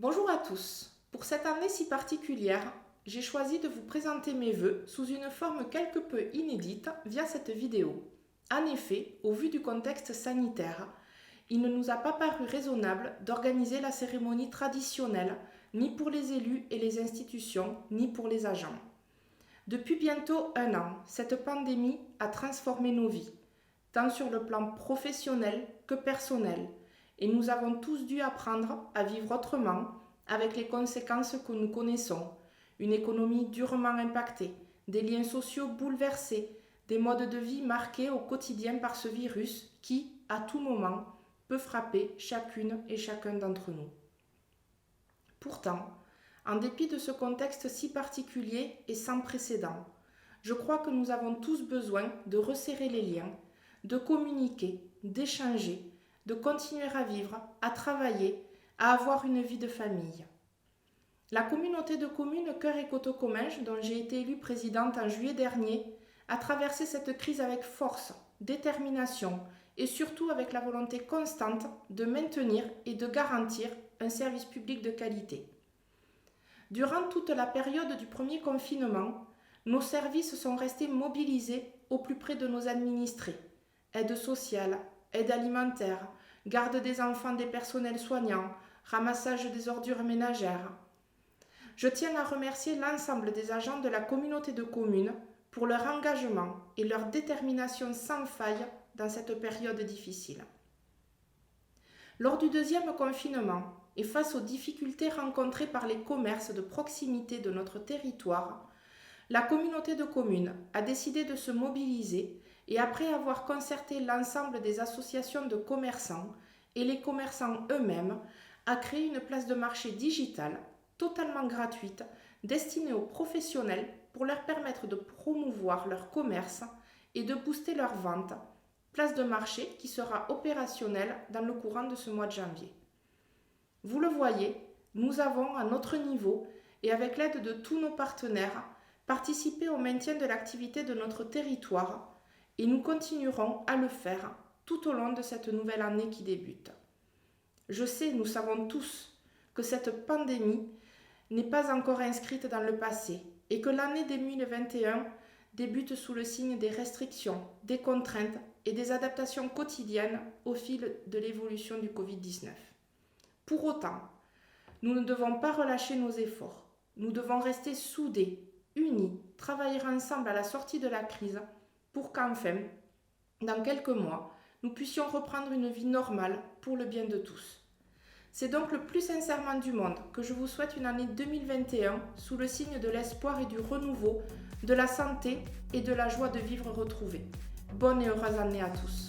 Bonjour à tous. Pour cette année si particulière, j'ai choisi de vous présenter mes vœux sous une forme quelque peu inédite via cette vidéo. En effet, au vu du contexte sanitaire, il ne nous a pas paru raisonnable d'organiser la cérémonie traditionnelle, ni pour les élus et les institutions, ni pour les agents. Depuis bientôt un an, cette pandémie a transformé nos vies, tant sur le plan professionnel que personnel, et nous avons tous dû apprendre à vivre autrement avec les conséquences que nous connaissons. Une économie durement impactée, des liens sociaux bouleversés, des modes de vie marqués au quotidien par ce virus qui, à tout moment, peut frapper chacune et chacun d'entre nous. Pourtant, en dépit de ce contexte si particulier et sans précédent, je crois que nous avons tous besoin de resserrer les liens, de communiquer, d'échanger, de continuer à vivre, à travailler, à avoir une vie de famille. La communauté de communes Cœur et Coteaux-Comminges, dont j'ai été élue présidente en juillet dernier, a traversé cette crise avec force, détermination et surtout avec la volonté constante de maintenir et de garantir un service public de qualité. Durant toute la période du premier confinement, nos services sont restés mobilisés au plus près de nos administrés. Aide sociale, aide alimentaire, garde des enfants des personnels soignants, ramassage des ordures ménagères. Je tiens à remercier l'ensemble des agents de la communauté de communes pour leur engagement et leur détermination sans faille dans cette période difficile. Lors du deuxième confinement et face aux difficultés rencontrées par les commerces de proximité de notre territoire, la communauté de communes a décidé de se mobiliser et après avoir concerté l'ensemble des associations de commerçants et les commerçants eux-mêmes, a créé une place de marché digitale totalement gratuite destinée aux professionnels pour leur permettre de promouvoir leur commerce et de booster leurs ventes. Place de marché qui sera opérationnelle dans le courant de ce mois de janvier. Vous le voyez, nous avons à notre niveau et avec l'aide de tous nos partenaires participé au maintien de l'activité de notre territoire et nous continuerons à le faire tout au long de cette nouvelle année qui débute. Je sais, nous savons tous que cette pandémie n'est pas encore inscrite dans le passé et que l'année 2021 débute sous le signe des restrictions, des contraintes et des adaptations quotidiennes au fil de l'évolution du Covid-19. Pour autant, nous ne devons pas relâcher nos efforts. Nous devons rester soudés, unis, travailler ensemble à la sortie de la crise pour qu'enfin, dans quelques mois, nous puissions reprendre une vie normale pour le bien de tous. C'est donc le plus sincèrement du monde que je vous souhaite une année 2021 sous le signe de l'espoir et du renouveau, de la santé et de la joie de vivre retrouvée. Bonne et heureuse année à tous.